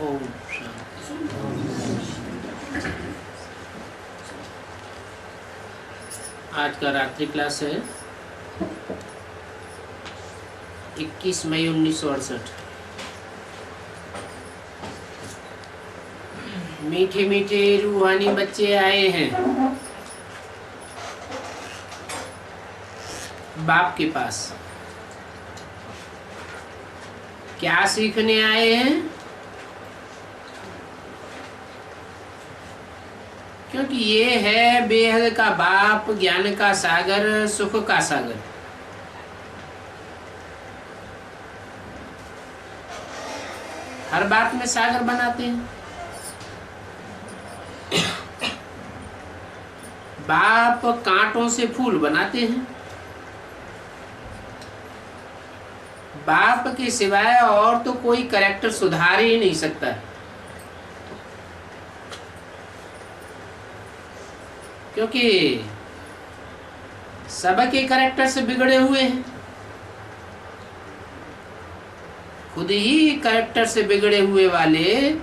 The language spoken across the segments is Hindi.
ओम शांति। आज का रात्रि क्लास है 21 मई 1968। मीठे मीठे रूहानी बच्चे आए हैं बाप के पास। क्या सीखने आए हैं? क्योंकि ये है बेहद का बाप, ज्ञान का सागर, सुख का सागर। हर बात में सागर बनाते हैं। बाप कांटों से फूल बनाते हैं। बाप के सिवाय और तो कोई कैरेक्टर सुधार ही नहीं सकता। क्योंकि सबके कैरेक्टर से बिगड़े हुए हैं। खुद ही कैरेक्टर से बिगड़े हुए वाले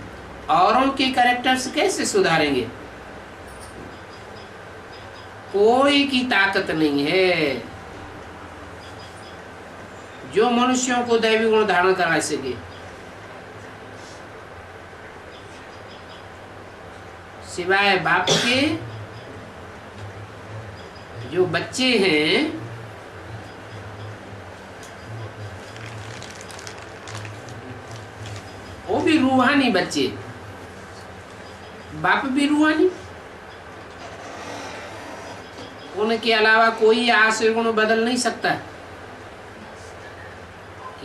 औरों के कैरेक्टर्स कैसे सुधारेंगे? कोई की ताकत नहीं है जो मनुष्यों को दैवी गुण धारण करा सके। सिवाय बाप के जो बच्चे हैं वो भी रूहानी बच्चे, बाप भी रूहानी। उनके अलावा कोई आसुरी गुण बदल नहीं सकता।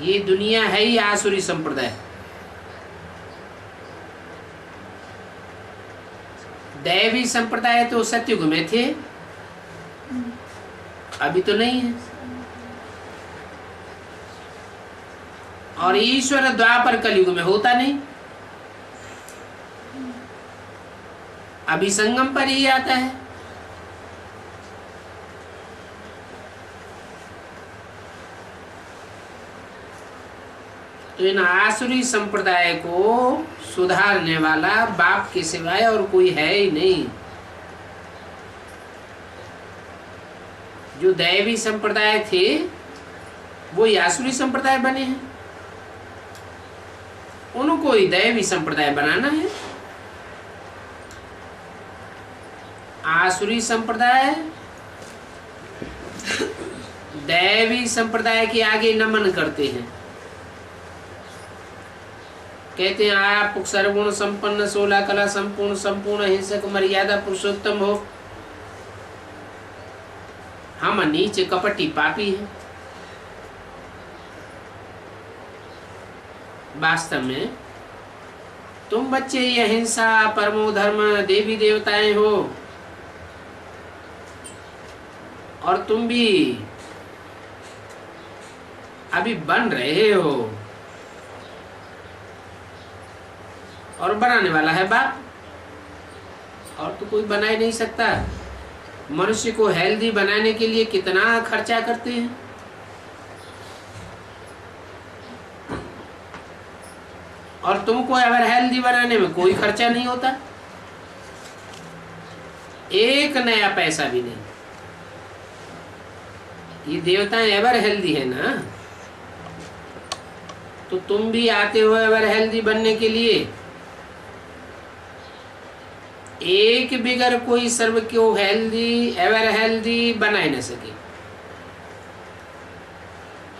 ये दुनिया है ही आसुरी संप्रदाय। दैवी संप्रदाय तो सतयुग में थे, अभी तो नहीं है। और ईश्वर द्वापर कलयुग में होता नहीं, अभी संगम पर ही आता है। तो इन आसुरी संप्रदाय को सुधारने वाला बाप के सिवाय और कोई है ही नहीं। जो दैवी संप्रदाय थे वो आसुरी संप्रदाय बने हैं। उनको ही दैवी संप्रदाय बनाना है। आसुरी संप्रदाय दैवी संप्रदाय के आगे नमन करते हैं। कहते हैं आप सर्वगुण संपन्न, 16 कला संपूर्ण, संपूर्ण हिंसक, मर्यादा पुरुषोत्तम हो। हम नीच कपटी पापी हैं। वास्तव में तुम बच्चे ये अहिंसा, परमो धर्म, देवी देवताएं हो। और तुम भी अभी बन रहे हो और बनाने वाला है बाप। और तो कोई बना ही नहीं सकता। मनुष्य को हेल्दी बनाने के लिए कितना खर्चा करते हैं। और तुमको अगर हेल्दी बनाने में कोई खर्चा नहीं होता, एक नया पैसा भी नहीं। ये देवताएं एवर हेल्दी है ना, तो तुम भी आते हो एवर हेल्दी बनने के लिए। एक बिगर कोई सर्व को हेल्दी, एवर हेल्दी बना ही न सके।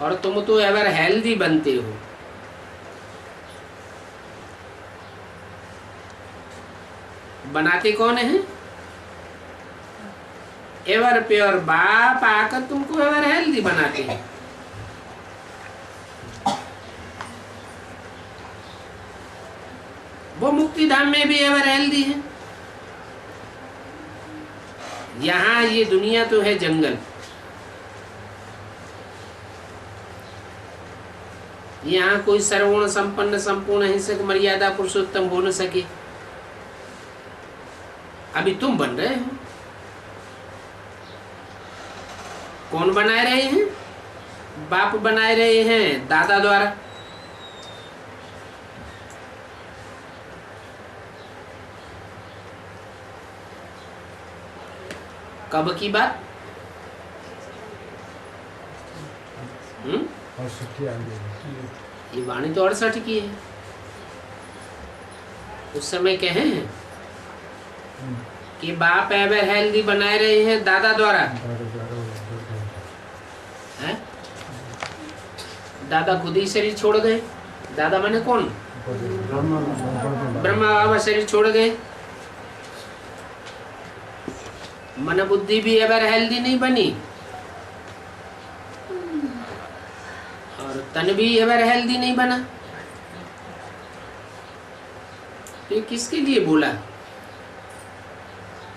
और तुम तो एवर हेल्दी बनते हो। बनाते कौन है? एवर प्योर बाप आकर तुमको एवर हेल्दी बनाते हैं। वो मुक्ति धाम में भी एवर हेल्दी है। यहाँ ये दुनिया तो है जंगल। यहाँ कोई सर्वगुण संपन्न, संपूर्ण हिंसक, मर्यादा पुरुषोत्तम हो न सके। अभी तुम बन रहे हो। कौन बनाए रहे हैं? बाप बनाए रहे हैं दादा द्वारा। कब की बात? ये वाणी तो 68 की है। उस समय कहे हैं कि बाप एवर हेल्दी बनाए रहे हैं दादा द्वारा है? दादा खुद ही शरीर छोड़ गए। दादा माने कौन? ब्रह्मा बाबा शरीर छोड़ गए। मन बुद्धि भी एवर हेल्दी नहीं बनी और तन भी एवर हेल्दी नहीं बना। तो किसके लिए बोला?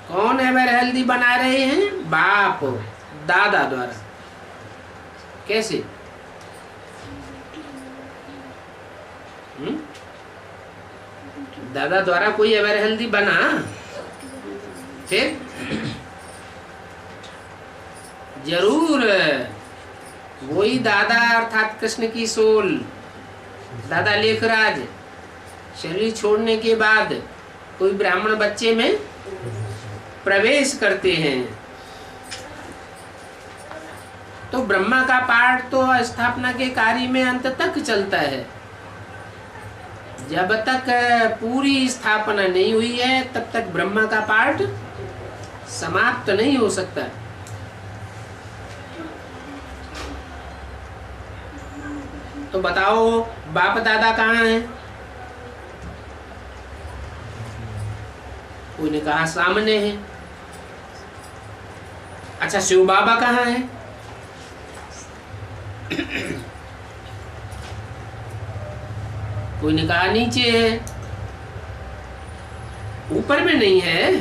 कौन एवर हेल्दी बना रहे हैं? बाप दादा द्वारा। कैसे? दादा द्वारा कोई एवर हेल्दी बना? फिर जरूर वही दादा अर्थात कृष्ण की सोल दादा लेखराज शरीर छोड़ने के बाद कोई ब्राह्मण बच्चे में प्रवेश करते हैं। तो ब्रह्मा का पाठ तो स्थापना के कार्य में अंत तक चलता है। जब तक पूरी स्थापना नहीं हुई है तब तक ब्रह्मा का पाठ समाप्त नहीं हो सकता। तो बताओ बाप दादा कहाँ हैं? कोई ने कहा सामने है। अच्छा शिव बाबा कहाँ है? कोई ने कहा नीचे है। ऊपर में नहीं है।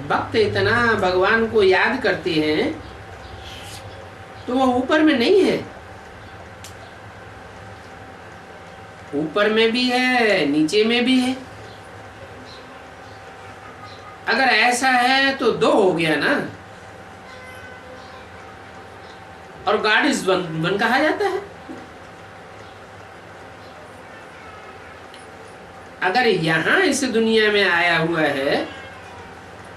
भक्त इतना भगवान को याद करते हैं तो वो ऊपर में नहीं है। ऊपर में भी है नीचे में भी है। अगर ऐसा है तो दो हो गया ना। और गॉड इज वन कहा जाता है। अगर यहां इस दुनिया में आया हुआ है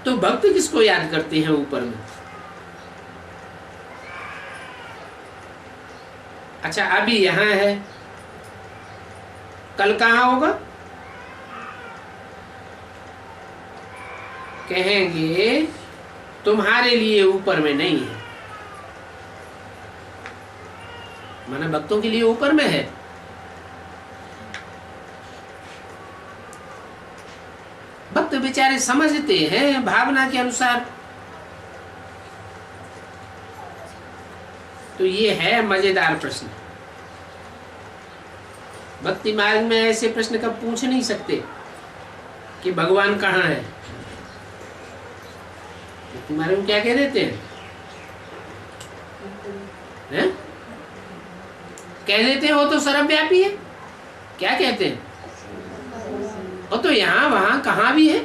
तो भक्त किसको याद करते हैं ऊपर में? अच्छा अभी यहां है, कल कहां होगा? कहेंगे तुम्हारे लिए ऊपर में नहीं है। माना भक्तों के लिए ऊपर में है। भक्त बेचारे समझते हैं भावना के अनुसार। तो ये है मजेदार प्रश्न। भक्ति मार्ग में ऐसे प्रश्न कब पूछ नहीं सकते कि भगवान कहाँ है। भक्ति मार्ग में क्या कह देते हैं? कह देते हैं वो तो सर्वव्यापी है। क्या कहते हैं? वो तो यहाँ वहां कहाँ भी है।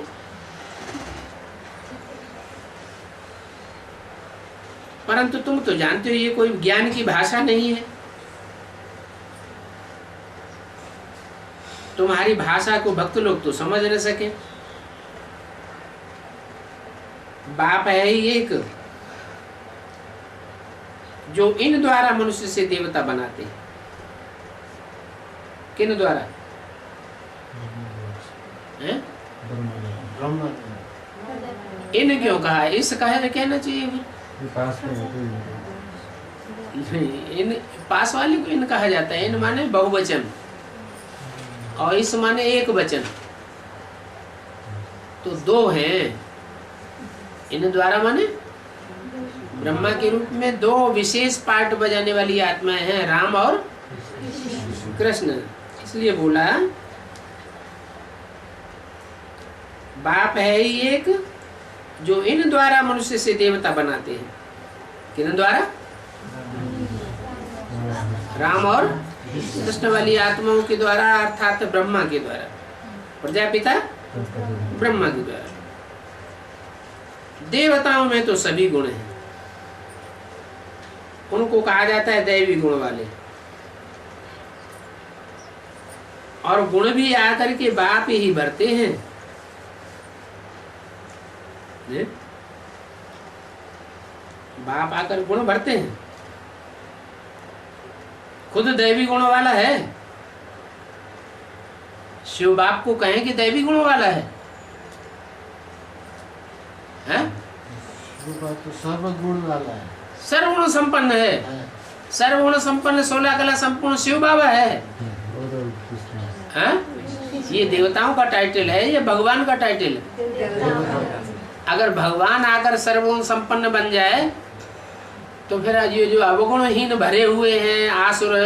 परंतु तुम तो जानते हो ये कोई ज्ञान की भाषा नहीं है। तुम्हारी भाषा को भक्त लोग तो समझ न सके। बाप है ही एक जो इन द्वारा मनुष्य से देवता बनाते हैं। किन द्वारा? इन क्यों कहा? इस कहे कहना चाहिए। इन पास वाले को इन कहा जाता है। इन माने बहुवचन और इस माने एक वचन। तो दो हैं। इन द्वारा माने ब्रह्मा के रूप में दो विशेष पार्ट बजाने वाली आत्माएं हैं, राम और कृष्ण। इसलिए बोला बाप है ही एक जो इन द्वारा मनुष्य से देवता बनाते हैं। किन द्वारा? राम और कृष्ण वाली आत्माओं के द्वारा अर्थात ब्रह्मा के द्वारा। प्रजापिता ब्रह्मा के द्वारा। देवताओं में तो सभी गुण हैं। उनको कहा जाता है दैवी गुण वाले। और गुण भी आकर के बाप ही भरते हैं। बाप आकर गुण भरते हैं। खुद दैवी गुणों वाला है। शिव बाप को कहें कि दैवी गुणों वाला है? शिव बाप तो सर्वगुण वाला है, सर्वगुण संपन्न है। सर्वगुण संपन्न 16 कला संपूर्ण शिव बाबा है। हाँ? ये देवताओं का टाइटल है, ये भगवान का टाइटल है। अगर भगवान आकर सर्वगुण संपन्न बन जाए तो फिर ये जो अवगुणहीन भरे हुए हैं आसुर,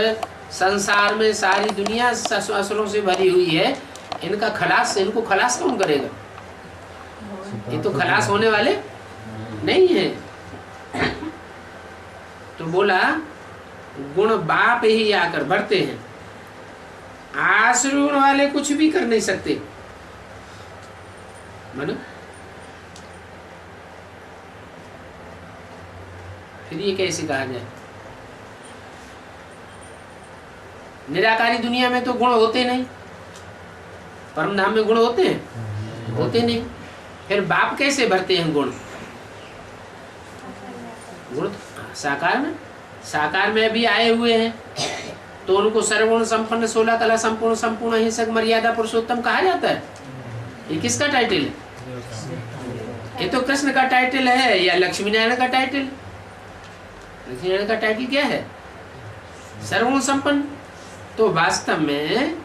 संसार में सारी दुनिया असुरों से भरी हुई है, इनको खलास कौन करेगा? ये तो खलास होने वाले नहीं है। तो बोला गुण बाप ही आकर भरते हैं, आसुर गुण वाले कुछ भी कर नहीं सकते। मानो फिर ये कैसे कहा जाए? निराकारी दुनिया में तो गुण होते नहीं, परम धाम में गुण होते हैं? होते नहीं। फिर बाप कैसे भरते हैं गुण? गुण साकार में भी आए हुए हैं तो उनको सर्वगुण संपन्न 16 कला संपूर्ण संपूर्ण अहिंसक मर्यादा पुरुषोत्तम कहा जाता है। ये किसका टाइटल है? ये तो कृष्ण का टाइटल है या लक्ष्मी नारायण का टाइटल? लक्ष्मी नारायण का टाइटल क्या है? सर्वगुण संपन्न। तो वास्तव में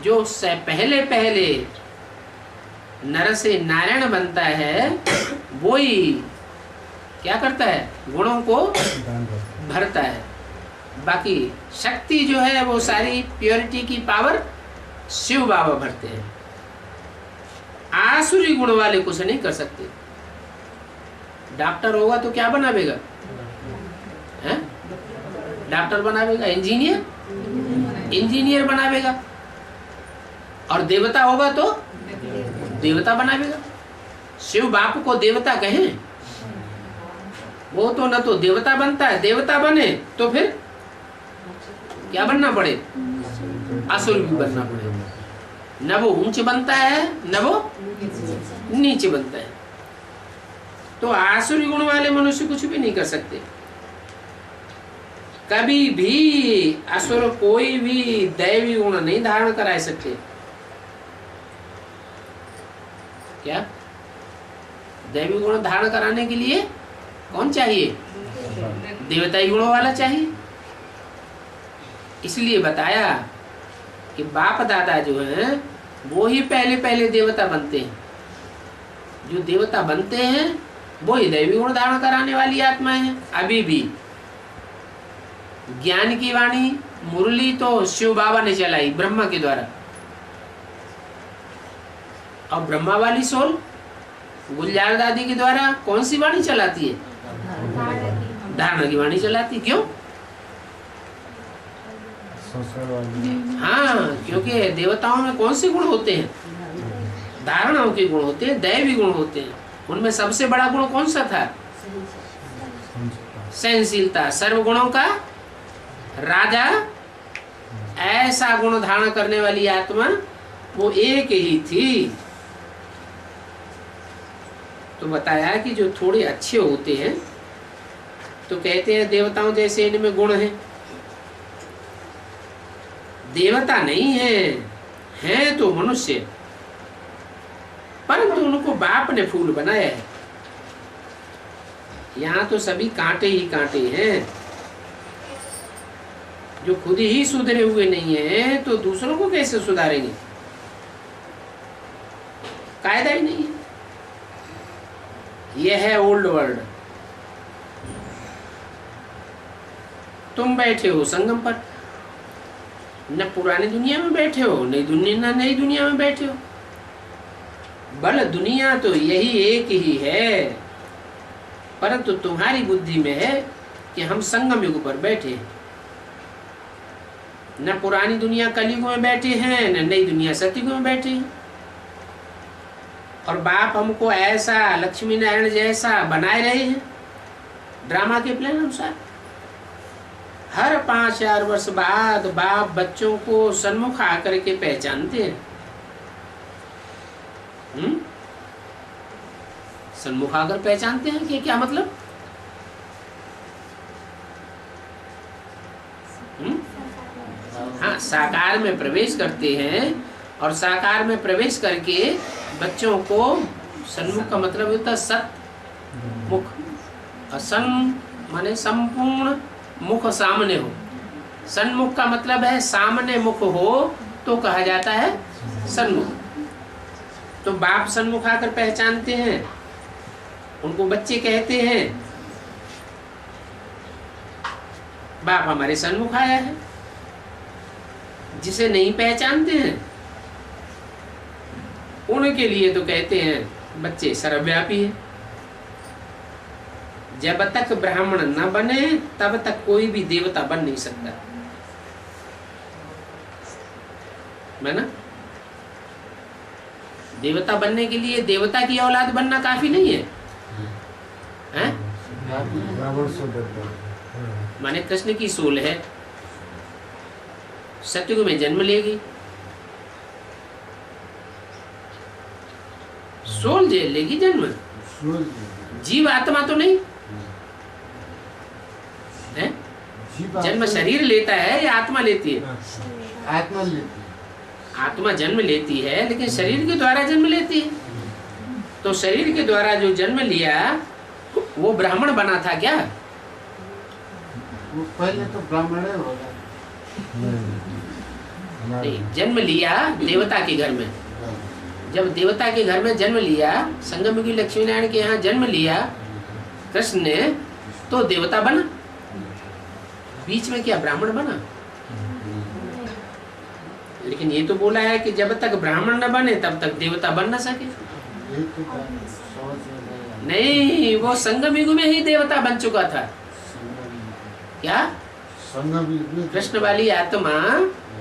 जो पहले नर से नारायण बनता है वो ही क्या करता है? गुणों को भरता है। बाकी शक्ति जो है वो सारी प्योरिटी की पावर शिव बाबा भरते हैं। आसुरी गुण वाले कुछ नहीं कर सकते। डॉक्टर होगा तो क्या बनावेगा? Doctor बनावेगा, engineer बनावेगा। और देवता होगा तो देवता बनावेगा। शिव बाप को देवता कहें? वो तो न तो देवता बनता है, देवता बने तो फिर क्या बनना पड़े? असुर भी बनना पड़ेगा। न वो ऊंच बनता है न वो नीचे बनता है। तो आसुरी गुण वाले मनुष्य कुछ भी नहीं कर सकते। कभी भी असुर कोई भी दैवी गुण नहीं धारण करा सकते। क्या दैवी गुण धारण कराने के लिए कौन चाहिए? देवताई गुणों वाला चाहिए। इसलिए बताया कि बाप दादा जो हैं वो ही पहले देवता बनते हैं। जो देवता बनते हैं वो ही दैवी गुण धारण कराने वाली आत्माएं हैं। अभी भी ज्ञान की वाणी मुरली तो शिव बाबा ने चलाई ब्रह्मा के द्वारा, और ब्रह्मा वाली सोल गुलजार दादी के द्वारा कौन सी वाणी चलाती है? धारणा की वाणी चलाती। क्यों? हाँ, क्योंकि देवताओं में कौन से गुण होते हैं? धारणाओं के गुण होते हैं, दैवी गुण होते हैं। उनमें सबसे बड़ा गुण कौन सा था? सहनशीलता। सर्वगुणों का राजा, ऐसा गुण धारण करने वाली आत्मा वो एक ही थी। तो बताया कि जो थोड़े अच्छे होते हैं तो कहते हैं देवताओं जैसे इनमें गुण हैं। देवता नहीं है तो मनुष्य, परंतु उनको बाप ने फूल बनाया है। यहाँ तो सभी कांटे ही कांटे हैं। जो खुद ही सुधरे हुए नहीं है तो दूसरों को कैसे सुधारेंगे? कायदा ही नहीं है। यह है ओल्ड वर्ल्ड। तुम बैठे हो संगम पर, न पुरानी दुनिया में बैठे हो न नई दुनिया में बैठे हो। बल दुनिया तो यही एक ही है, परंतु तुम्हारी बुद्धि में है कि हम संगम युग पर बैठे हैं। न पुरानी दुनिया कलयुग में बैठे हैं न नई दुनिया सतयुग में बैठे हैं। और बाप हमको ऐसा लक्ष्मी नारायण जैसा बनाए रहे हैं ड्रामा के प्लान अनुसार। हर 5-4 वर्ष बाद बाप बच्चों को सन्मुख आकर के पहचानते हैं। सन्मुख आकर पहचानते हैं कि क्या मतलब? हाँ, साकार में प्रवेश करते हैं और साकार में प्रवेश करके बच्चों को, सन्मुख का मतलब होता है सन्मुख, सन माने संपूर्ण मुख सामने हो। सन्मुख का मतलब है सामने मुख हो तो कहा जाता है सन्मुख। तो बाप सन्मुख आकर पहचानते हैं, उनको बच्चे कहते हैं बाप हमारे सन्मुख आया है। जिसे नहीं पहचानते हैं उनके लिए तो कहते हैं बच्चे सर्वव्यापी है। जब तक ब्राह्मण न बने तब तक कोई भी देवता बन नहीं सकता, है ना। देवता बनने के लिए देवता की औलाद बनना काफी नहीं है, हैं? माने कृष्ण की सोल है, सतयुग में जन्म लेगी, सोल जेल लेगी जन्म, जीव आत्मा तो नहीं है। जन्म शरीर लेता है या आत्मा लेती है? आत्मा लेती है। आत्मा जन्म लेती है लेकिन शरीर के द्वारा जन्म लेती है। तो शरीर के द्वारा जो जन्म लिया वो ब्राह्मण बना था क्या? वो पहले तो ब्राह्मण ही होगा। नहीं, जन्म लिया देवता के घर में। जब देवता के घर में जन्म लिया, संगमयुगी लक्ष्मी नारायण के यहाँ जन्म लिया कृष्ण ने, तो देवता बना। बीच में क्या ब्राह्मण बना? लेकिन ये तो बोला है कि जब तक ब्राह्मण न बने तब तक देवता बन न सके। नहीं, वो संगम युग में ही देवता बन चुका था। क्या कृष्ण वाली आत्मा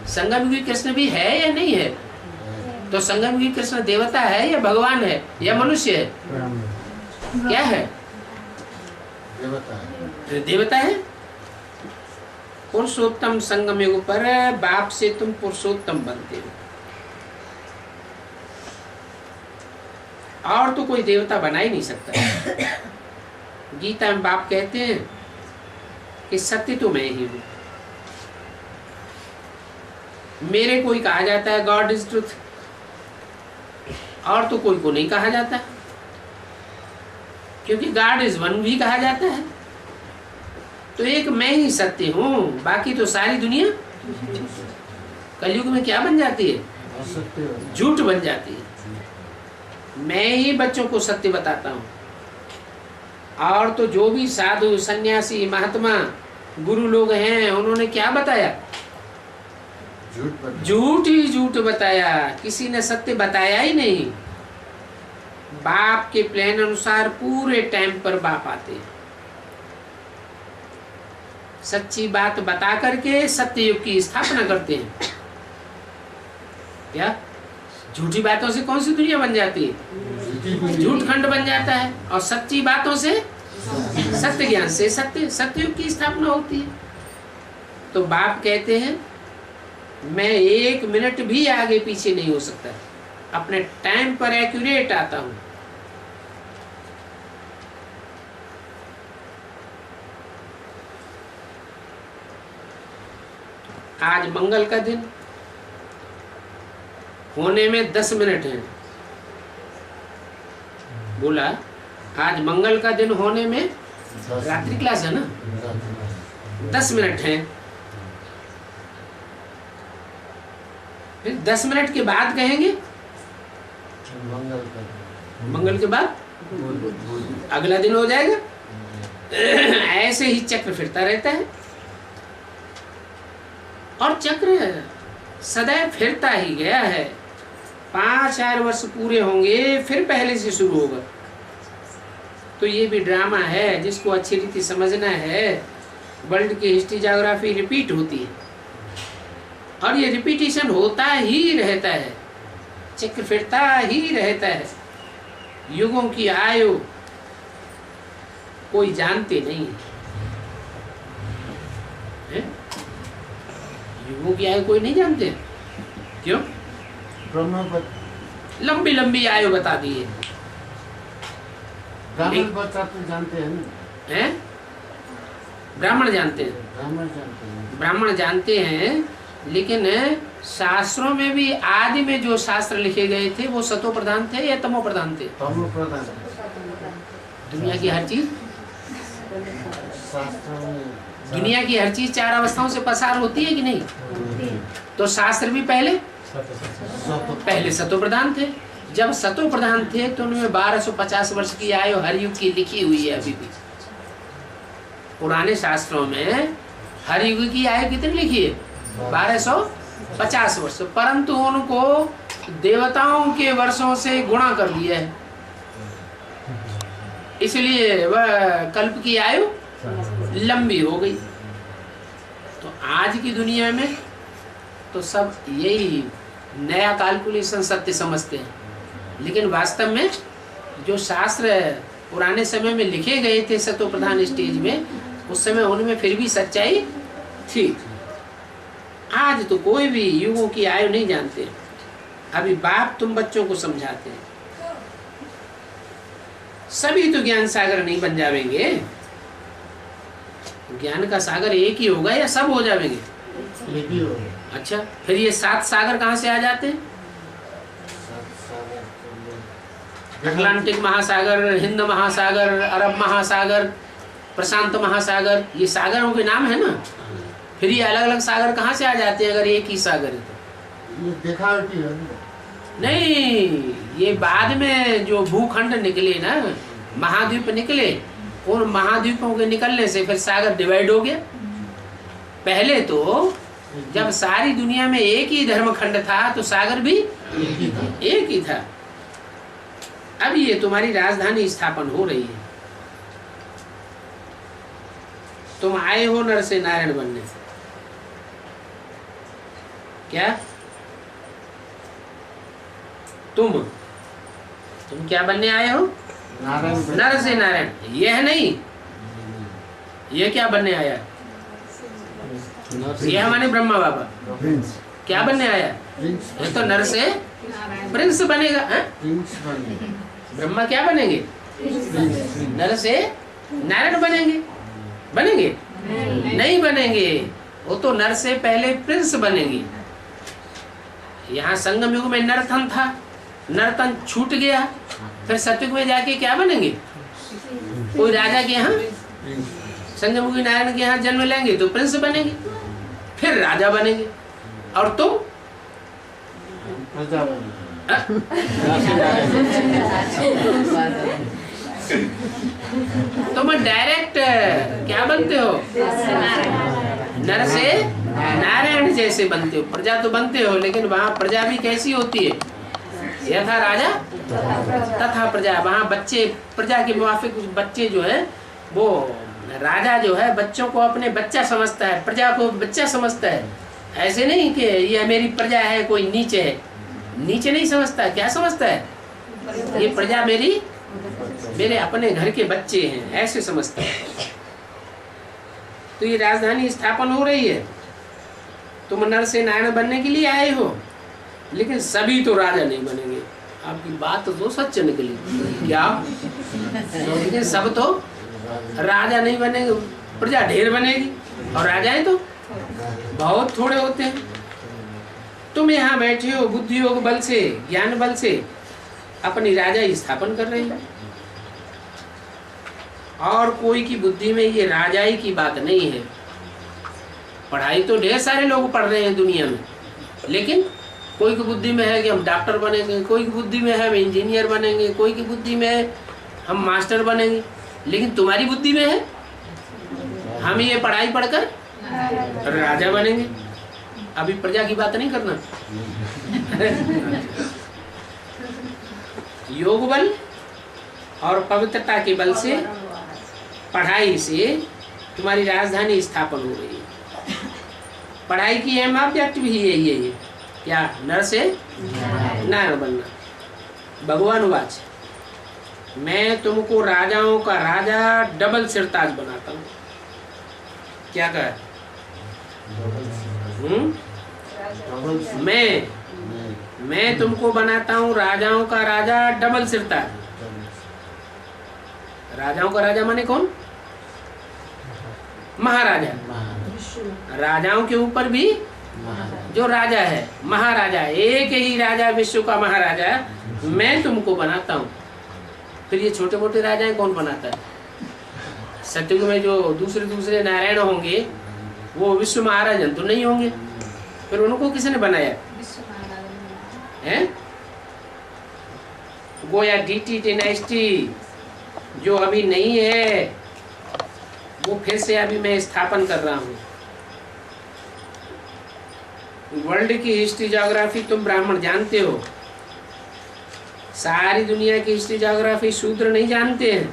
संगम युगी कृष्ण भी है या नहीं है? तो संगम युगी कृष्ण देवता है या भगवान है या मनुष्य है? क्या है? देवता है। पुरुषोत्तम संगम युग पर बाप से तुम पुरुषोत्तम बनते हो, और तो कोई देवता बना ही नहीं सकता। गीता में बाप कहते हैं कि सत्य तो मैं ही हूं। मेरे को ही कहा जाता है गॉड इज ट्रुथ, और तो कोई को नहीं कहा जाता, क्योंकि गॉड इज वन भी कहा जाता है। तो एक मैं ही सत्य हूं, बाकी तो सारी दुनिया कलयुग में क्या बन जाती है? झूठ बन जाती है। मैं ही बच्चों को सत्य बताता हूं, और तो जो भी साधु सन्यासी महात्मा गुरु लोग हैं उन्होंने क्या बताया? झूठ ही झूठ बताया, किसी ने सत्य बताया ही नहीं। बाप के प्लान अनुसार पूरे टाइम पर बाप आते हैं, सच्ची बात बता करके सत्ययुग की स्थापना करते हैं। क्या झूठी बातों से कौन सी दुनिया बन जाती है? झूठ खंड बन जाता है, और सच्ची बातों से, सत्य ज्ञान से सत्ययुग की स्थापना होती है। तो बाप कहते हैं मैं 1 मिनट भी आगे पीछे नहीं हो सकता, अपने टाइम पर एक्यूरेट आता हूं। आज मंगल का दिन होने में 10 मिनट है। बोला आज मंगल का दिन होने में, रात्रि क्लास है ना, 10 मिनट है। फिर 10 मिनट के बाद कहेंगे मंगल के बाद अगला दिन हो जाएगा। ऐसे ही चक्र फिरता रहता है, और चक्र सदैव फिरता ही गया है। 5-4 वर्ष पूरे होंगे फिर पहले से शुरू होगा। तो ये भी ड्रामा है, जिसको अच्छी रीति समझना है। वर्ल्ड की हिस्ट्री ज्योग्राफी रिपीट होती है, और ये रिपीटिशन होता ही रहता है, चक्र फिरता ही रहता है। युगों की आयु कोई जानते नहीं है, युगों की आयु कोई नहीं जानते। क्यों? लंबी लंबी आयु बता दी है। ब्राह्मण बच्चा तो जानते हैं ना? हैं? ब्राह्मण जानते हैं, ब्राह्मण जानते हैं। ब्राह्मण जानते हैं लेकिन शास्त्रों में भी आदि में जो शास्त्र लिखे गए थे वो सतो प्रधान थे या तमो प्रधान थे? तमो प्रधान। दुनिया की हर चीज, शास्त्र में दुनिया की हर चीज चार अवस्थाओं से पसार होती है कि नहीं? तो शास्त्र भी पहले सतो प्रधान थे। जब सतो प्रधान थे तो उनमें 1250 वर्ष की आयु हर युग की लिखी हुई है। अभी भी पुराने शास्त्रों में हर युग की आयु कितनी लिखी है? 1250 वर्ष। परंतु उनको देवताओं के वर्षों से गुणा कर दिया है, इसलिए वह कल्प की आयु लंबी हो गई। तो आज की दुनिया में तो सब यही नया कैलकुलेशन सत्य समझते हैं, लेकिन वास्तव में जो शास्त्र पुराने समय में लिखे गए थे सतो प्रधान स्टेज में, उस समय उनमें फिर भी सच्चाई थी। आज तो कोई भी युगों की आयु नहीं जानते। अभी बाप तुम बच्चों को समझाते हैं, सभी तो ज्ञान सागर नहीं बन जाएंगे। ज्ञान का सागर एक ही होगा या सब हो जाएंगे? एक ही होगा। अच्छा, फिर ये 7 सागर कहाँ से आ जाते हैं? अटलांटिक महासागर, हिंद महासागर, अरब महासागर, प्रशांत महासागर, ये सागरों के नाम है ना। फिर ये अलग अलग सागर कहाँ से आ जाते हैं अगर एक ही सागर है तो? ये दिखावटी है नहीं, ये बाद में जो भूखंड निकले ना, महाद्वीप निकले, उन महाद्वीपों के निकलने से फिर सागर डिवाइड हो गया। पहले तो जब सारी दुनिया में एक ही धर्मखंड था तो सागर भी एक ही था। अब ये तुम्हारी राजधानी स्थापन हो रही है। तुम आए हो नर से नारायण बनने। क्या तुम क्या बनने आए हो? नर से नारायण। यह नहीं, ये क्या बनने आया? ये हमारे ब्रह्मा बाबा क्या बनने आया? ये तो नर से प्रिंस बनेगा। ब्रह्मा क्या बनेंगे? नर से नारायण बनेंगे? बनेंगे? नहीं बनेंगे। वो तो नर से पहले प्रिंस बनेंगे। यहाँ संगम युग में नरतन था, नरतन छूट गया, फिर सतयुग में जाके क्या बनेंगे? कोई राजा के यहाँ, संगम युग नारायण के यहाँ जन्म लेंगे तो प्रिंस बनेंगे, फिर राजा बनेंगे। और तुम प्रजा तुम डायरेक्ट क्या बनते हो? नर से नारायण जैसे बनते हो। प्रजा तो बनते हो, लेकिन वहाँ प्रजा भी कैसी होती है? यथा राजा तथा प्रजा। वहाँ बच्चे प्रजा के मुवाफिक बच्चे जो है, वो राजा जो है बच्चों को अपने बच्चा समझता है, प्रजा को बच्चा समझता है। ऐसे नहीं कि ये मेरी प्रजा है, कोई नीचे है। नीचे नहीं समझता। क्या समझता है? ये प्रजा मेरे अपने घर के बच्चे हैं, ऐसे समझता है। तो ये राजधानी स्थापन हो रही है। तुम नर से नारायण बनने के लिए आए हो, लेकिन सभी तो राजा नहीं बनेंगे। आपकी बात तो सच निकली क्या? लेकिन सब तो राजा नहीं बनेंगे। प्रजा ढेर बनेगी और राजाएं तो बहुत थोड़े होते हैं। तुम यहाँ बैठे हो बुद्धि योग बल से, ज्ञान बल से अपनी राजा स्थापन कर रहे हो। और कोई की बुद्धि में ये राजाई की बात नहीं है। पढ़ाई तो ढेर सारे लोग पढ़ रहे हैं दुनिया में, लेकिन कोई की बुद्धि में है कि हम डॉक्टर बनेंगे, कोई की बुद्धि में है हम इंजीनियर बनेंगे, कोई की बुद्धि में है हम मास्टर बनेंगे। लेकिन तुम्हारी बुद्धि में है हम ये पढ़ाई पढ़कर राजा बनेंगे। अभी प्रजा की बात नहीं करना। योग बल और पवित्रता के बल से, पढ़ाई से तुम्हारी राजधानी स्थापन हो रही है। पढ़ाई की अहम ऑब्जेक्ट भी यही है। क्या? नर से नारायण बनना। भगवान वाच, मैं तुमको राजाओं का राजा डबल सिरताज बनाता हूँ। क्या कहा? मैं तुमको बनाता हूँ राजाओं का राजा डबल सिरताज। राजाओं का राजा माने कौन? महाराजा। राजाओं के ऊपर भी जो राजा है, महाराजा, एक ही राजा विश्व का महाराजा मैं तुमको बनाता हूँ। फिर ये छोटे मोटे राजाएं कौन बनाता है? सतयुग में जो दूसरे दूसरे नारायण होंगे वो विश्व महाराजन तो नहीं होंगे, फिर उनको किसने बनाया है? गोया डीटी डायनेस्टी जो अभी नहीं है वो फिर से अभी मैं स्थापन कर रहा हूँ। वर्ल्ड की हिस्ट्री ज्योग्राफी तुम ब्राह्मण जानते हो, सारी दुनिया की हिस्ट्री ज्योग्राफी शूद्र नहीं जानते हैं।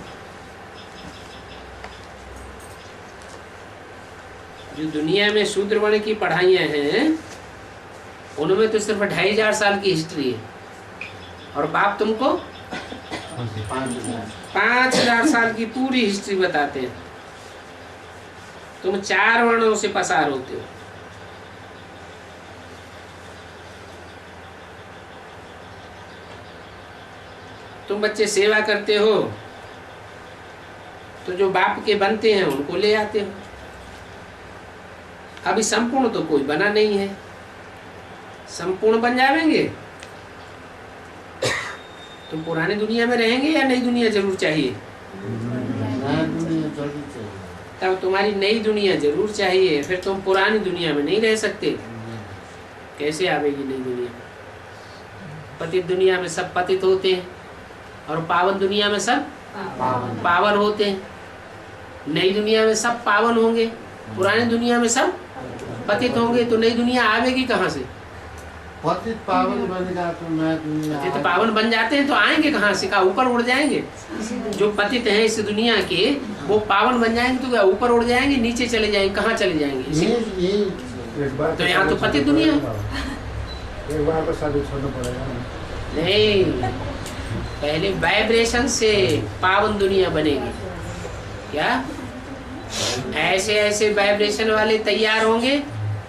जो दुनिया में शूद्र वर्ण की पढ़ाइयाँ हैं उनमें तो सिर्फ 2500 साल की हिस्ट्री है, और बाप तुमको 5000 साल की पूरी हिस्ट्री बताते हैं। तुम 4 वर्णों से पसार होते हो। तुम बच्चे सेवा करते हो तो जो बाप के बनते हैं उनको ले आते हो। अभी संपूर्ण तो कोई बना नहीं है, संपूर्ण बन जाएंगे तो पुरानी दुनिया में रहेंगे या नई दुनिया जरूर चाहिए? तब तुम्हारी नई दुनिया जरूर चाहिए, फिर तुम पुरानी दुनिया में नहीं रह सकते। कैसे आवेगी नई दुनिया? पतित दुनिया में सब पतित होते हैं और पावन दुनिया में सब पावन होते हैं। नई दुनिया में सब पावन होंगे, पुरानी दुनिया में सब पतित होंगे, तो नई दुनिया आवेगी कहाँ से? पतित पावन बनेगा तो नया दुनिया। पतित पावन बन जाते हैं तो आएंगे कहाँ से? कहाँ ऊपर उड़ जाएंगे? जो पतित हैं इस दुनिया के वो पावन बन जाएंगे तो क्या ऊपर उड़ जाएंगे, नीचे चले जाएंगे? कहाँ चले जाएंगे? तो यहाँ तो पतित दुनिया एक बार तो शादी छोड़ना पड़ेगा नहीं, पहले वाइब्रेशन से पावन दुनिया बनेगी। क्या ऐसे ऐसे वाइब्रेशन वाले तैयार होंगे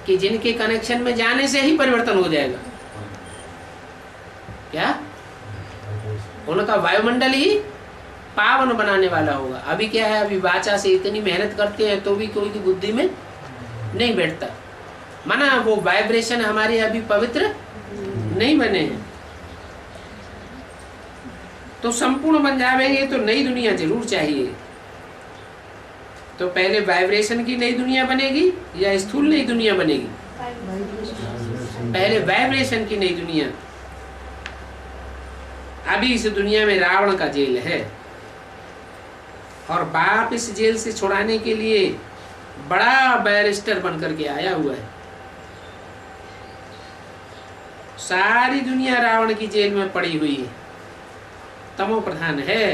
कि जिनके कनेक्शन में जाने से ही परिवर्तन हो जाएगा। क्या उनका वायुमंडल ही पावन बनाने वाला होगा। अभी क्या है, अभी वाचा से इतनी मेहनत करते हैं तो भी कोई की बुद्धि में नहीं बैठता, माना वो वाइब्रेशन हमारे अभी पवित्र नहीं बने हैं। तो संपूर्ण बन जाएंगे तो नई दुनिया जरूर चाहिए। तो पहले वाइब्रेशन की नई दुनिया बनेगी या स्थूल नई दुनिया बनेगी? पहले वाइब्रेशन की नई दुनिया। अभी इस दुनिया में रावण का जेल है और बाप इस जेल से छुड़ाने के लिए बड़ा बैरिस्टर बनकर के आया हुआ है। सारी दुनिया रावण की जेल में पड़ी हुई है, तमो प्रधान है।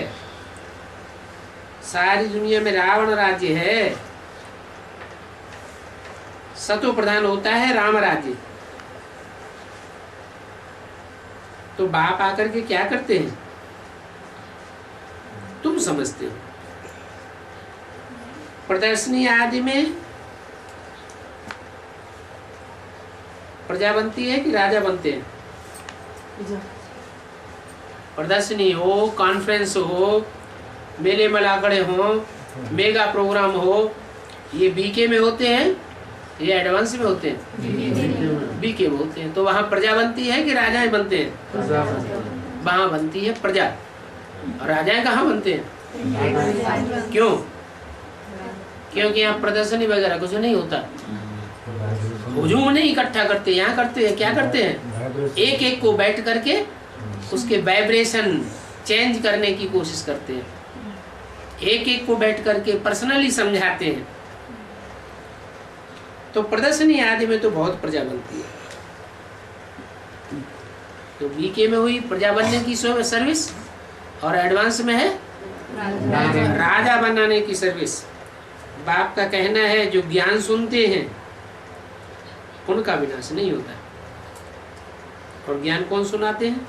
सारी दुनिया में रावण राज्य है, सतो प्रधान होता है राम राज्य। तो बाप आकर के क्या करते हैं तुम समझते हो? प्रदर्शनी आदि में प्रजा बनती है कि राजा बनते हैं? प्रदर्शनी हो, कॉन्फ्रेंस हो, मेले मलाकड़े हो, मेगा प्रोग्राम हो, ये बीके में होते हैं, ये एडवांस में होते हैं, बीके में होते हैं। तो वहाँ प्रजा बनती है कि राजाएं बनते हैं? वहाँ बनती है प्रजा, और राजाएं कहाँ बनते हैं? क्यों? क्योंकि यहाँ प्रदर्शनी वगैरह कुछ नहीं होता, हुजूम नहीं इकट्ठा करते। यहाँ करते हैं, क्या करते हैं? एक एक को बैठ करके उसके वाइब्रेशन चेंज करने की कोशिश करते हैं, एक एक को बैठ करके पर्सनली समझाते हैं। तो प्रदर्शनी आदि में तो बहुत प्रजा बनती है। तो बीके में हुई प्रजा बनने की सर्विस, और एडवांस में है राजा बनाने की सर्विस। बाप का कहना है जो ज्ञान सुनते हैं उनका विनाश नहीं होता। और ज्ञान कौन सुनाते हैं?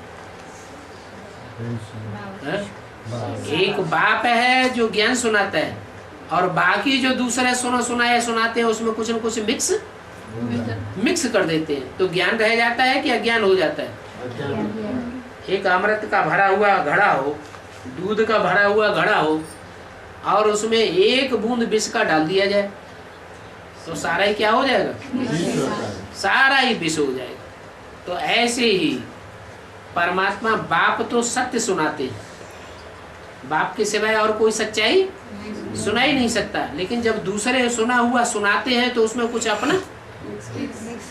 एक बाप है जो ज्ञान सुनाता है, और बाकी जो दूसरे सुनाते हैं उसमें कुछ न कुछ मिक्स कर देते हैं। तो ज्ञान रह जाता है कि अज्ञान हो जाता है? एक अमृत का भरा हुआ घड़ा हो, दूध का भरा हुआ घड़ा हो, और उसमें एक बूंद विष का डाल दिया जाए तो सारा ही क्या हो जाएगा? सारा ही विष हो जाएगा। तो ऐसे ही परमात्मा बाप तो सत्य सुनाते हैं, बाप के सिवाय और कोई सच्चाई सुना ही नहीं सकता, लेकिन जब दूसरे सुना हुआ सुनाते हैं तो उसमें कुछ अपना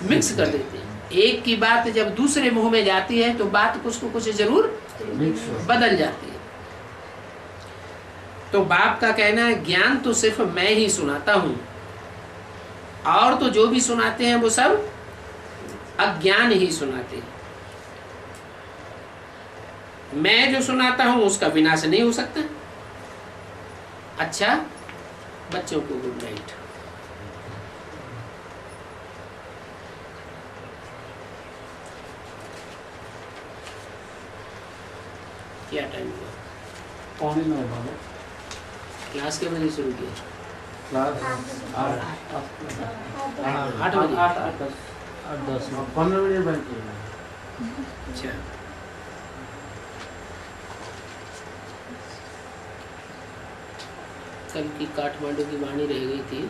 मिक्स कर देते हैं। एक की बात जब दूसरे मुंह में जाती है तो बात कुछ को कुछ जरूर बदल जाती है। तो बाप का कहना है ज्ञान तो सिर्फ मैं ही सुनाता हूं, और तो जो भी सुनाते हैं वो सब अज्ञान ही सुनाते हैं। मैं जो सुनाता हूं उसका विनाश नहीं हो सकता। अच्छा, बच्चों को गुड नाइट। क्या टाइम हुआ? 8:45 बाबा। क्लास के बजे शुरू किया? क्लास 8 बजे। 8:10 15 मिनट बाकी है। अच्छा, कल की काठमांडू की वाणी रह गई थी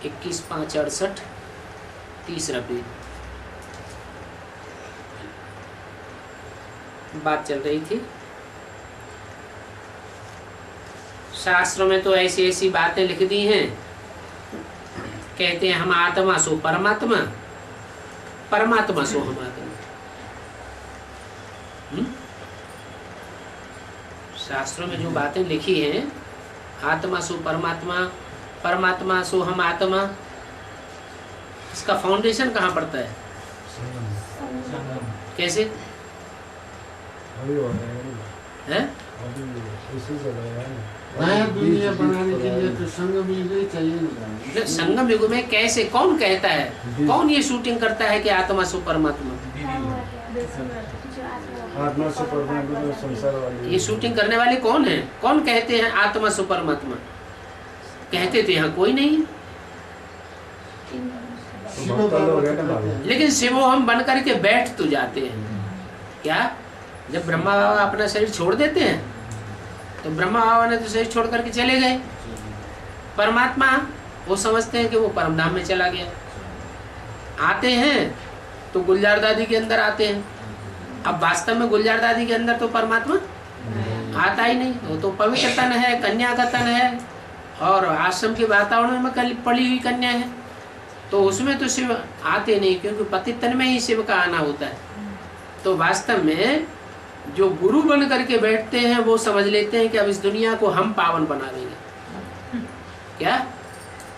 21/5/68 तीसरा पेज। बात चल रही थी, शास्त्रों में तो ऐसी ऐसी बातें लिख दी हैं, कहते हैं हम आत्मा सो परमात्मा, परमात्मा सो हम आत्मा। शास्त्रों में जो बातें लिखी हैं, आत्मा सो परमात्मा, परमात्मा सो हम आत्मा, इसका फाउंडेशन कहाँ पड़ता है? कैसे है? नया दुनिया बनाने के लिए तो संगम युग ही चाहिए ना। संगम युग में कैसे, कौन कहता है, कौन ये शूटिंग करता है कि आत्मा सो परमात्मा? आत्मा से परमात्मा में संसार वाली ये शूटिंग करने वाले कौन है? कौन कहते हैं आत्मा सो परमात्मा? कहते थे यहाँ कोई नहीं है। भक्त लोग हैं ना बाबा। लेकिन शिवो हम बन करके बैठ तो जाते हैं। क्या? जब ब्रह्मा बाबा अपना शरीर छोड़ देते हैं तो ब्रह्मा बाबा ने तो शरीर छोड़ करके चले गए। परमात्मा वो समझते हैं कि वो परमधाम में चला गया। आते हैं तो गुलजार दादी के अंदर आते हैं। अब वास्तव में गुलजार दादी के अंदर तो परमात्मा आता ही नहीं, वो तो पवित्र तन है, कन्या का तन है, और आश्रम के वातावरण में पड़ी हुई कन्या है, तो उसमें तो शिव आते नहीं, क्योंकि पति तन में ही शिव का आना होता है। तो वास्तव में जो गुरु बन करके बैठते हैं वो समझ लेते हैं कि अब इस दुनिया को हम पावन बना देंगे। क्या?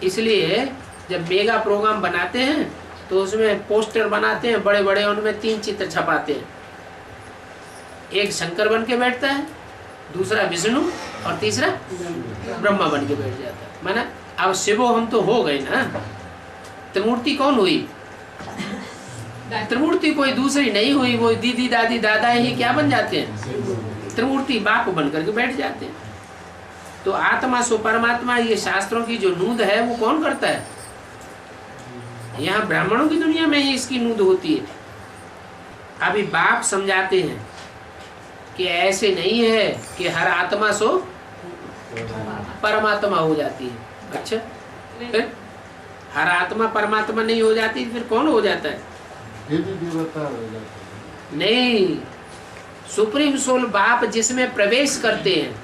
इसलिए जब मेगा प्रोग्राम बनाते हैं तो उसमें पोस्टर बनाते हैं बड़े बड़े, उनमें 3 चित्र छपाते हैं। एक शंकर बन के बैठता है, दूसरा विष्णु, और तीसरा ब्रह्मा बन के बैठ जाता है। माना अब शिवो हम तो हो गए ना, त्रिमूर्ति कौन हुई? त्रिमूर्ति कोई दूसरी नहीं हुई, वो दीदी दादी दादा ही क्या बन जाते हैं? त्रिमूर्ति बाप बन करके बैठ जाते हैं। तो आत्मा सो परमात्मा, ये शास्त्रों की जो नूंद है वो कौन करता है? यहाँ ब्राह्मणों की दुनिया में ही इसकी नूंद होती है। अभी बाप समझाते हैं कि ऐसे नहीं है कि हर आत्मा सो परमात्मा हो जाती है। अच्छा, फिर हर आत्मा परमात्मा नहीं हो जाती, फिर कौन हो जाता है? देवता हो जाता है। नहीं, सुप्रीम सोल बाप जिसमें प्रवेश करते हैं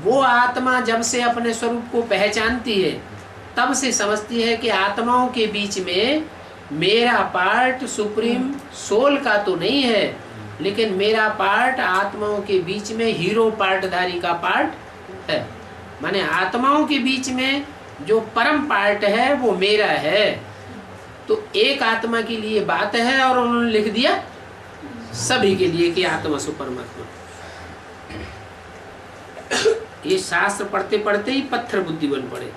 वो आत्मा जब से अपने स्वरूप को पहचानती है तब से समझती है कि आत्माओं के बीच में मेरा पार्ट सुप्रीम सोल का तो नहीं है, लेकिन मेरा पार्ट आत्माओं के बीच में हीरो पार्टधारी का पार्ट है। माने आत्माओं के बीच में जो परम पार्ट है वो मेरा है। तो एक आत्मा के लिए बात है और उन्होंने लिख दिया सभी के लिए कि आत्मा सो परमात्मा। ये शास्त्र पढ़ते पढ़ते ही पत्थर बुद्धि बन पड़े।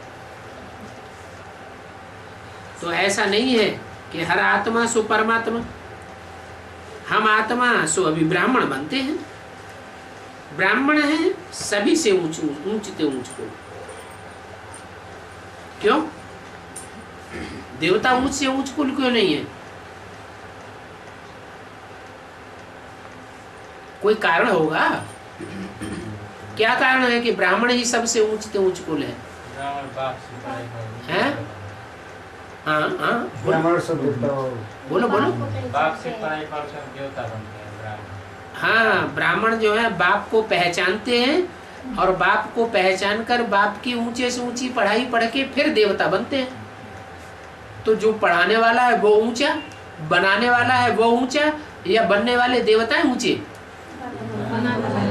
तो ऐसा नहीं है कि हर आत्मा सो परमात्मा। हम आत्मा सो अभी ब्राह्मण बनते हैं, ब्राह्मण हैं सभी से ऊंचते ऊंच को। क्यों? देवता ऊंच से ऊंच कुल क्यों नहीं है? कोई कारण होगा। क्या कारण है कि ब्राह्मण ही सबसे ऊंचते ऊंच कुल है? हैं? हाँ हाँ ब्राह्मण से देवता हो। बोलो बोलो। बाप से पढ़ाई पढ़कर देवता बनते हैं ब्राह्मण। हाँ, ब्राह्मण जो है बाप को पहचानते हैं और बाप को पहचान कर बाप की ऊंचे से ऊंची पढ़ाई पढ़ के फिर देवता बनते हैं। तो जो पढ़ाने वाला है वो ऊंचा, बनाने वाला है वो ऊंचा, या बनने वाले देवता है ऊंचे?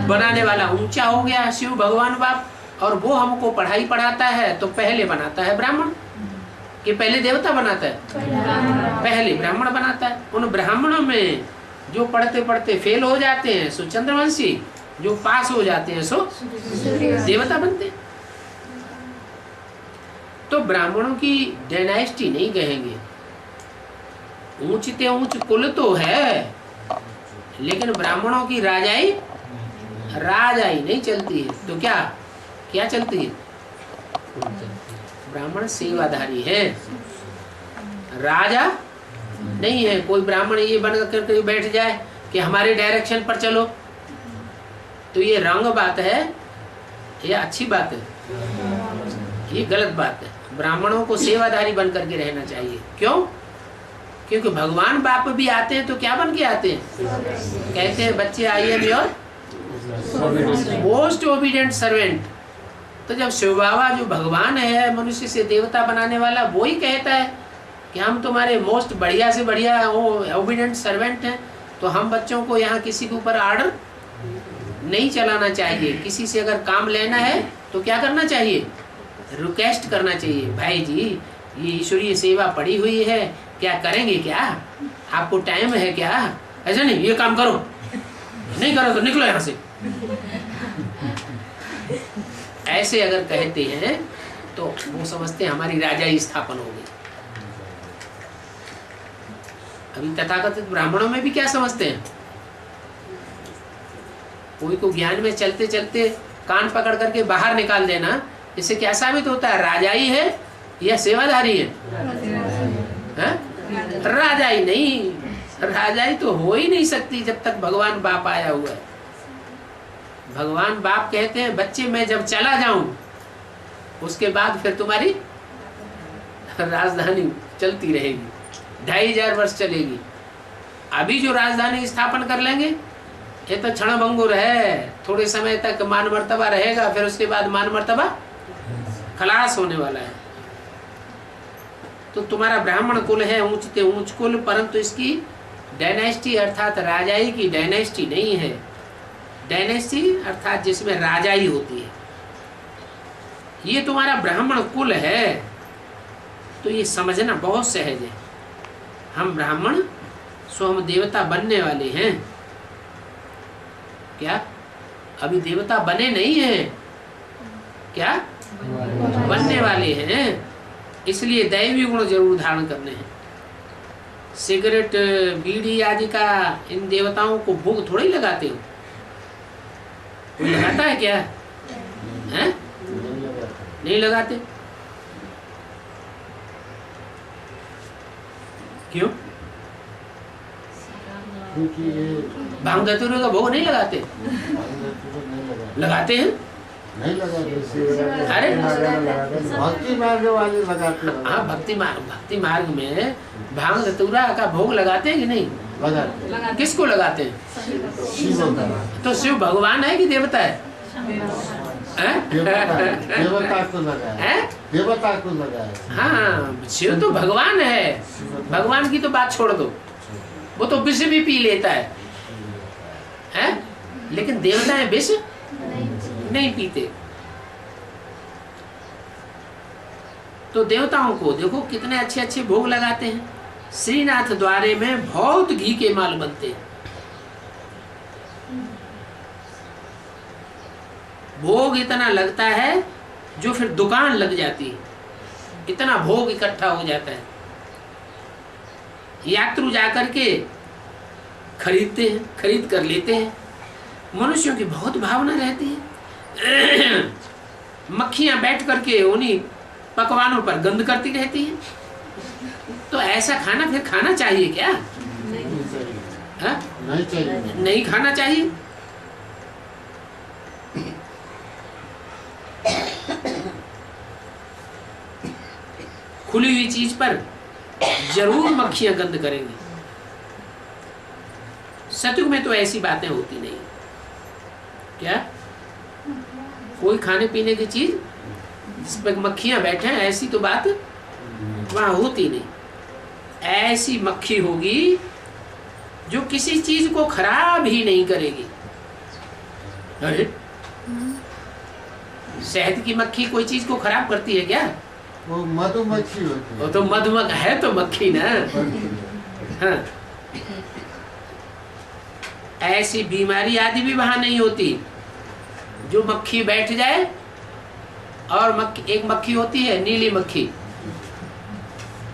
बनाने वाला ऊंचा हो गया शिव भगवान बाप, और वो हमको पढ़ाई पढ़ाता है तो पहले बनाता है ब्राह्मण कि पहले देवता बनाता है? पहले ब्राह्मण बनाता है। उन ब्राह्मणों में जो पढ़ते पढ़ते फेल हो जाते हैं सो चंद्रवंशी, जो पास हो जाते हैं सो देवता बनते हैं। तो ब्राह्मणों की डायनेस्टी नहीं कहेंगे, ऊंचते ऊंच कुल तो है, लेकिन ब्राह्मणों की राजाई नहीं चलती है। तो क्या क्या चलती है? ब्राह्मण सेवाधारी है, राजा नहीं है। कोई ब्राह्मण ये बन करके बैठ जाए कि हमारे डायरेक्शन पर चलो, तो ये रंग बात है, ये अच्छी बात है, ये गलत बात है। ब्राह्मणों को सेवाधारी बन करके रहना चाहिए। क्यों? क्योंकि भगवान बाप भी आते हैं तो क्या बन के आते हैं? कहते हैं बच्चे I am your most obedient servant. तो जब शिव बाबा जो भगवान है, मनुष्य से देवता बनाने वाला, वो ही कहता है कि हम तुम्हारे मोस्ट बढ़िया से बढ़िया ओबीडिएंट सर्वेंट हैं, तो हम बच्चों को यहाँ किसी के ऊपर आर्डर नहीं चलाना चाहिए। किसी से अगर काम लेना है तो क्या करना चाहिए? रिक्वेस्ट करना चाहिए, भाई जी ये ईश्वरीय सेवा पड़ी हुई है, क्या करेंगे? क्या आपको टाइम है क्या? ऐसा नहीं, ये काम करो, नहीं करो तो निकलो यहाँ से। ऐसे अगर कहते हैं तो वो समझते हैं हमारी राजाई स्थापन हो गई। अभी तथाकथित ब्राह्मणों में भी क्या समझते हैं? कोई को ज्ञान में चलते चलते कान पकड़ करके बाहर निकाल देना, इससे क्या साबित होता है? राजाई है या सेवाधारी है? राजाई नहीं, राजाई तो हो ही नहीं सकती जब तक भगवान बाप आया हुआ है। भगवान बाप कहते हैं बच्चे मैं जब चला जाऊं उसके बाद फिर तुम्हारी राजधानी चलती रहेगी, 2500 वर्ष चलेगी। अभी जो राजधानी स्थापन कर लेंगे ये तो क्षणभंगुर है, थोड़े समय तक मान मर्तबा रहेगा, फिर उसके बाद मान मर्तबा खलास होने वाला है। तो तुम्हारा ब्राह्मण कुल है, ऊंचते ऊंच कुल, परंतु इसकी डायनेस्टी अर्थात राजाई की डायनेस्टी नहीं है। डायनेस्टी अर्थात जिसमें राजाई होती है, ये तुम्हारा ब्राह्मण कुल है। तो ये समझना बहुत सहज है, हम ब्राह्मण सो हम देवता बनने वाले हैं। क्या अभी देवता बने नहीं हैं? क्या बनने वाले हैं? इसलिए दैवी गुण जरूर धारण करने हैं। सिगरेट बीड़ी आदि का इन देवताओं को भोग थोड़ी लगाते हो, कोई लगाता है क्या? हैं? नहीं लगाते। क्यों? क्योंकि ये भांग धतूरे का भोग नहीं लगाते? लगाते हैं। नहीं लगाते। अरे भक्ति मार्ग वाले लगाते हैं। हाँ, भक्ति मार्ग में भांग धतूरा का भोग लगाते हैं कि नहीं? लगाते। किसको लगाते हैं? शिव का। तो शिव भगवान है कि देवता है? देवता को लगाया। देवता को लगाया। हाँ, शिव तो भगवान है। भगवान की तो बात छोड़ दो, वो तो विष भी पी लेता है? लेकिन देवता है विष नहीं पीते। तो देवताओं को देखो कितने अच्छे अच्छे भोग लगाते हैं। श्रीनाथ द्वारे में बहुत घी के माल बनते हैं। भोग इतना लगता है जो फिर दुकान लग जाती है, इतना भोग इकट्ठा हो जाता है। यात्रु जाकर के खरीदते हैं, खरीद कर लेते हैं। मनुष्यों की बहुत भावना रहती है। मक्खियां बैठ करके उन्हीं पकवानों पर गंध करती रहती हैं। तो ऐसा खाना फिर खाना चाहिए क्या? नहीं चाहिए। नहीं खाना चाहिए। खुली हुई चीज पर जरूर मक्खियां गंध करेंगी। सतयुग में तो ऐसी बातें होती नहीं। क्या कोई खाने पीने की चीज जिस पर मक्खियां बैठे हैं, ऐसी तो बात वहां होती नहीं। ऐसी मक्खी होगी जो किसी चीज को खराब ही नहीं करेगी। अरे शहद की मक्खी कोई चीज को खराब करती है क्या? वो मधुमक्खी होती वो है। तो मधुमक्खी है, तो मक्खी ना। हाँ, ऐसी बीमारी आदि भी वहां नहीं होती। जो मक्खी बैठ जाए, और एक मक्खी होती है नीली मक्खी,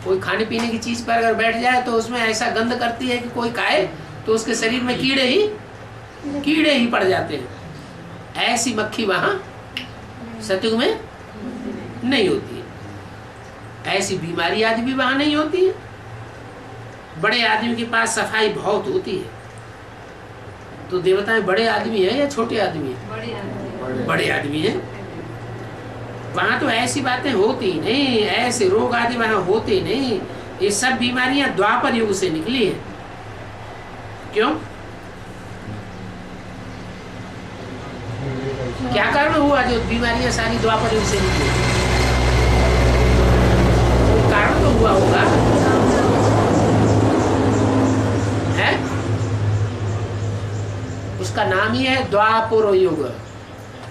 कोई खाने पीने की चीज पर अगर बैठ जाए तो उसमें ऐसा गंध करती है कि कोई खाए तो उसके शरीर में कीड़े ही पड़ जाते हैं। ऐसी मक्खी वहां सतयुग में नहीं होती है। ऐसी बीमारी आदि भी वहां नहीं होती है। बड़े आदमी के पास सफाई बहुत होती है। तो देवताएं बड़े आदमी है या छोटे आदमी है? बड़े आदमी है। वहां तो ऐसी बातें होती नहीं, ऐसे रोग आदि वहां होते नहीं। ये सब बीमारियां द्वापर युग से निकली है। क्यों? क्या कारण हुआ जो बीमारियां सारी द्वापर युग से निकली? कारण तो हुआ होगा, है? उसका नाम ही है द्वापर युग।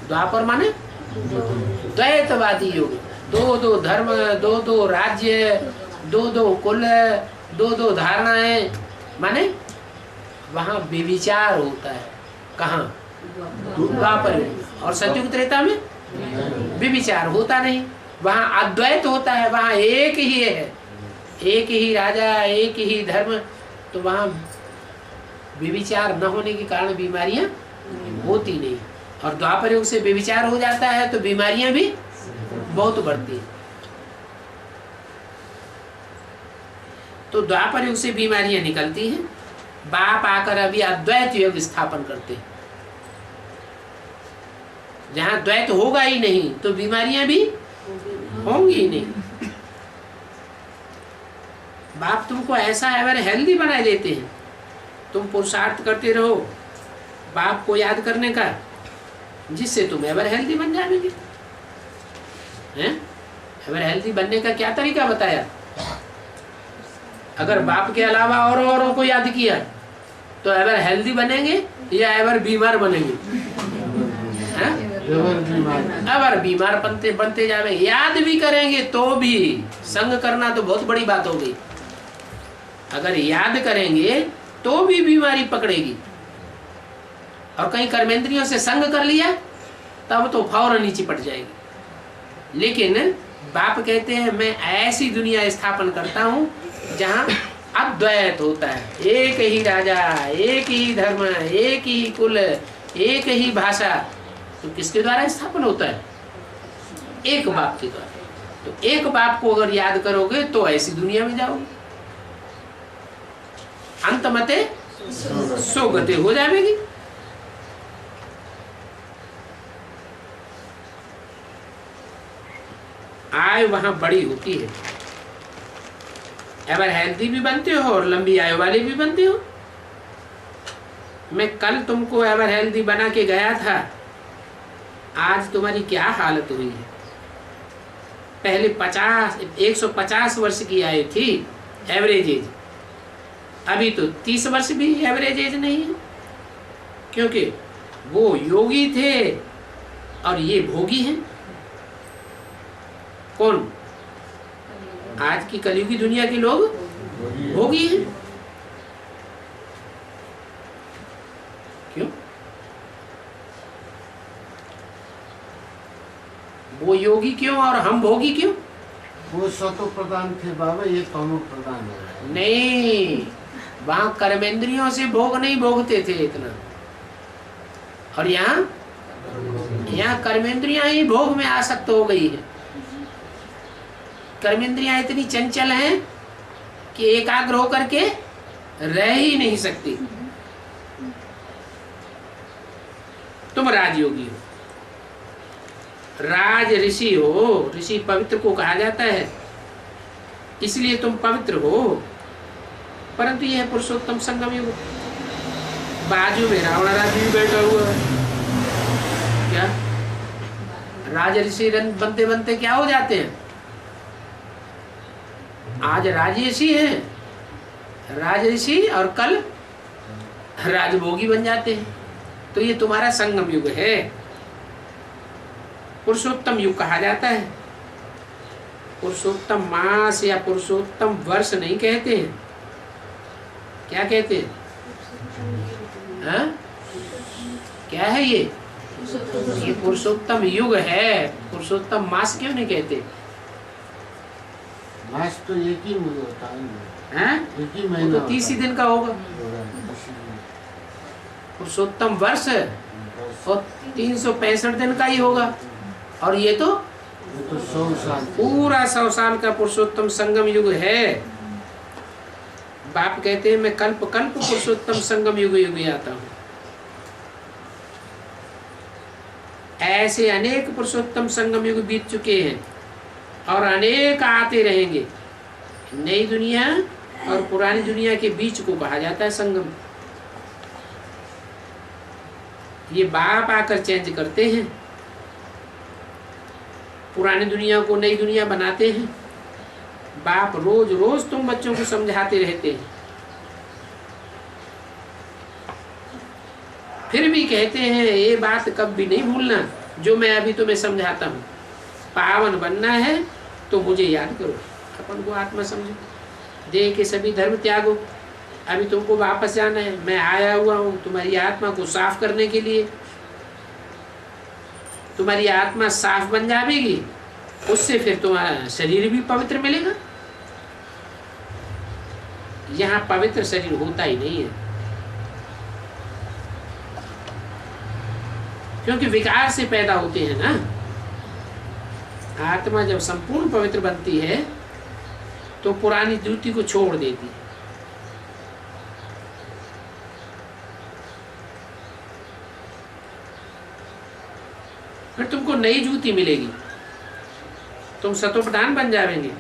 द्वापर माने द्वैतवादी युग। दो धर्म, दो राज्य, दो कुल, दो धारणाएं, माने वहां व्यभिचार होता है। कहाँ? द्वापर युग। और सतयुग त्रेता में व्यभिचार होता नहीं। वहां अद्वैत होता है, वहां एक ही है, एक ही राजा, एक ही धर्म। तो वहां व्यभिचार न होने के कारण बीमारियां होती नहीं। और द्वापर युग से व्यभिचार हो जाता है तो बीमारियां भी बहुत बढ़ती हैं। तो द्वापर युग से बीमारियां निकलती हैं। बाप आकर अभी अद्वैत युग स्थापन करते हैं। जहां द्वैत होगा ही नहीं तो बीमारियां भी होंगी ही नहीं। बाप तुमको ऐसा एवर हेल्दी बना देते हैं, तुम पुरुषार्थ करते रहो बाप को याद करने का, जिससे तुम एवर हेल्दी बन जाओगे। एवर हेल्दी बनने का क्या तरीका बताया? अगर बाप के अलावा औरों को याद किया तो एवर हेल्दी बनेंगे या एवर बीमार बनेंगे? एवर बीमार बनते जावे। याद भी करेंगे तो भी संग करना तो बहुत बड़ी बात हो गई। अगर याद करेंगे तो भी बीमारी पकड़ेगी। और कहीं कर्मेंद्रियों से संग कर लिया तब तो फौरन नीचे पट जाएगी। लेकिन बाप कहते हैं मैं ऐसी दुनिया स्थापन करता हूं जहां अद्वैत होता है। एक ही राजा, एक ही धर्म, एक ही कुल, एक ही भाषा। तो किसके द्वारा स्थापन होता है? एक बाप के द्वारा। तो एक बाप को अगर याद करोगे तो ऐसी दुनिया में जाओगे, अंत मते सो गते हो जाएगी। आयु वहां बड़ी होती है। एवर हेल्दी भी बनते हो और लंबी आयु वाले भी बनते हो। मैं कल तुमको एवर हेल्दी बना के गया था, आज तुम्हारी क्या हालत हुई है? पहले 150 वर्ष की आयु थी एवरेज एज, अभी तो 30 वर्ष भी एवरेज एज नहीं है। क्योंकि वो योगी थे और ये भोगी हैं। कौन? आज की कलयुगी दुनिया के लोग भोगी हैं। क्यों? वो योगी क्यों और हम भोगी क्यों? वो सतो प्रधान थे बाबा, ये तमो प्रधान है। नहीं, वहां कर्मेंद्रियों से भोग नहीं भोगते थे इतना। और यहाँ कर्मेंद्रियां ही भोग में आसक्त हो गई है। कर्मेंद्रियां इतनी चंचल हैं कि एकाग्र होकर के रह ही नहीं सकती। तुम राजयोगी हो, राज ऋषि हो। ऋषि पवित्र को कहा जाता है। इसलिए तुम पवित्र हो। परंतु यह पुरुषोत्तम संगम युग, बाजू में रावण राज भी बैठा हुआ है। क्या राज ऋषि बनते बनते क्या हो जाते हैं? आज राजऋषि हैं, राजऋषि, और कल राजभोगी बन जाते हैं। तो ये तुम्हारा संगम युग है, पुरुषोत्तम युग कहा जाता है। पुरुषोत्तम मास या पुरुषोत्तम वर्ष नहीं कहते हैं, क्या कहते हैं? हाँ? क्या है ये पुरुषोत्तम युग है। पुरुषोत्तम मास क्यों नहीं कहते? मास तो एक ही में होता है, हैं? एक ही वो महीना तो 30 ही दिन का होगा। पुरुषोत्तम वर्ष और 365 दिन का ही होगा, और ये तो 100 साल पूरा 100 साल का पुरुषोत्तम संगम युग है। बाप कहते हैं मैं कल्प कल्प पुरुषोत्तम संगम युग युग आता हूँ। ऐसे अनेक पुरुषोत्तम संगम युग बीत चुके हैं और अनेक आते रहेंगे। नई दुनिया और पुरानी दुनिया के बीच को कहा जाता है संगम। ये बाप आकर चेंज करते हैं, पुरानी दुनिया को नई दुनिया बनाते हैं। बाप रोज रोज तुम बच्चों को समझाते रहते हैं, फिर भी कहते हैं ये बात कभी नहीं भूलना जो मैं अभी तुम्हें समझाता हूँ। पावन बनना है तो मुझे याद करो, अपन को आत्मा समझो, देह के सभी धर्म त्यागो। अभी तुमको वापस जाना है, मैं आया हुआ हूँ तुम्हारी आत्मा को साफ करने के लिए। तुम्हारी आत्मा साफ बन जाएगी, उससे फिर तुम्हारा शरीर भी पवित्र मिलेगा। यहाँ पवित्र शरीर होता ही नहीं है, क्योंकि विकार से पैदा होते हैं ना। आत्मा जब संपूर्ण पवित्र बनती है तो पुरानी जूती को छोड़ देती है। फिर तुमको नई जूती मिलेगी, तुम सतोप्रधान बन जाएंगे।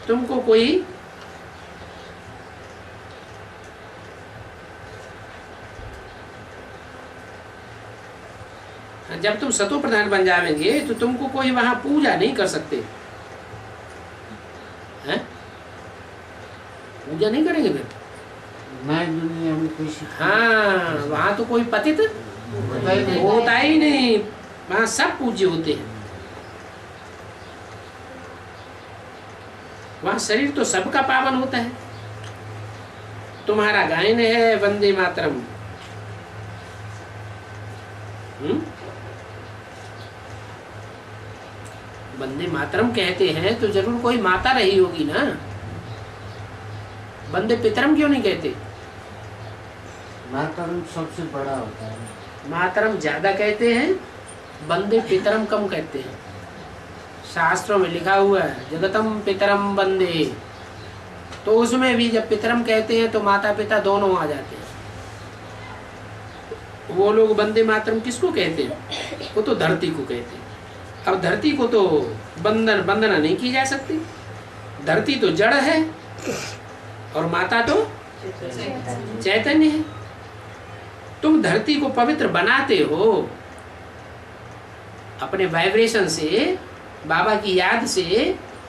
तुमको कोई जब तुम सतो प्रधान बन जाएंगे तो तुमको कोई वहां पूजा नहीं कर सकते हैं? पूजा नहीं करेंगे फिर। नई दुनिया में कोई हाँ, वहां तो कोई पतित होता ही नहीं, वहां सब पूज्य होते हैं। वहां शरीर तो सबका पावन होता है। तुम्हारा गायन है वंदे मातरम, वंदे मातरम कहते हैं तो जरूर कोई माता रही होगी ना। वंदे पितरम क्यों नहीं कहते? मातरम सबसे बड़ा होता है, मातरम ज्यादा कहते हैं, वंदे पितरम कम कहते हैं। शास्त्रों में लिखा हुआ है जगतम पितरम वंदे, तो उसमें भी जब पितरम कहते हैं तो माता पिता दोनों आ जाते हैं। वो लोग वंदे मातरम किसको कहते हैं? वो तो धरती को कहते हैं। अब धरती को तो वंदना नहीं की जा सकती, धरती तो जड़ है और माता तो चैतन्य है। तुम धरती को पवित्र बनाते हो अपने वाइब्रेशन से, बाबा की याद से,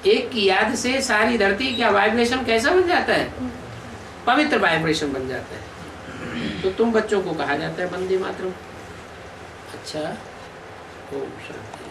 एक की याद से सारी धरती का वाइब्रेशन कैसा बन जाता है? पवित्र वाइब्रेशन बन जाता है। तो तुम बच्चों को कहा जाता है वंदे मातरम। अच्छा, ओम शांति।